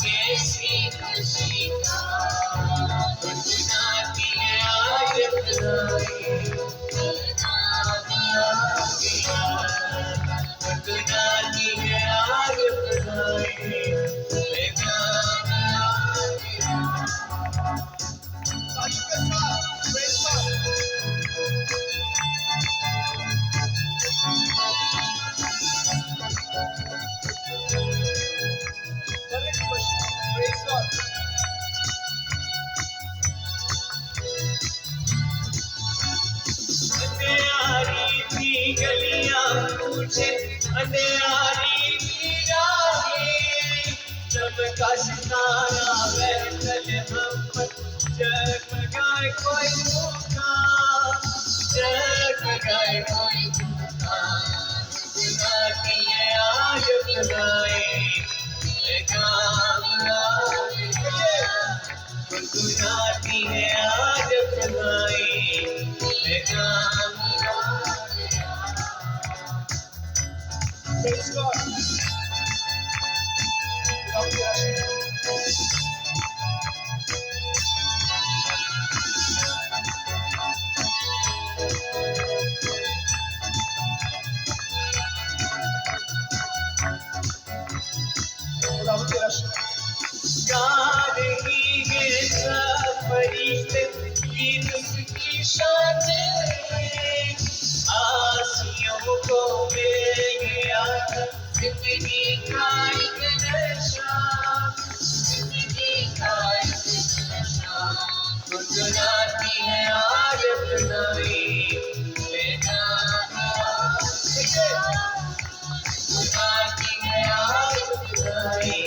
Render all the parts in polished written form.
कैसी खुशी का गुनगुनाती है आज खुदाई, गुनगुनाती है आज खुदाई, अंधेरी थी गलियां मुझे, अंधेरी थी राहें, चमका सितारा महफिल हम पर, जगमगाए कोई भूखा, जगमगाए कोई भूखा, गुनगुनाती है आज खुदाई, गुनगुनाती है आज खुदाई। Praise God. गा रही है सब फरिश्ते गीत उसकी शान है, आसियों को मिल गया जिंदगी का एक नशा, जिंदगी का एक नशा, गुनगुनाती है आज खुदाई, गुनगुनाती है आज खुदाई,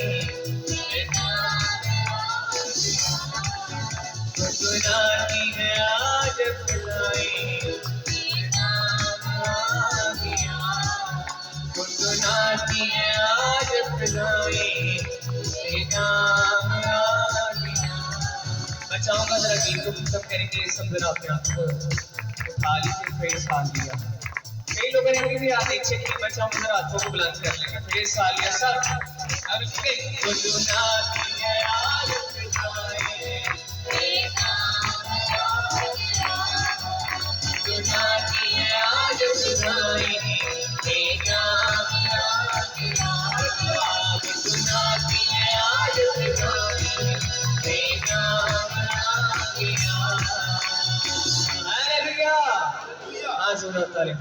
गुनगुनाती है आज खुदाई, गुनगुनाती है आज खुदाई। मैं चाहूंगा जरा गीत को खत्म करेंगे, सब जरा अपने आप को उठा लीजिए, प्रेज़ हालेलुया। कई लोग हैं कि आप देख सकते हैं, मैं चाहूंगा जरा हाथों को बुलंद कर लेंगे, प्रेज़ हालेलुया सब। अब इसके गुनगुनाती है आज खुदाई, गुनगुनाती है आज खुदाई, गुनगुनाती है आज खुदाई, हालेलुया। आज तारीख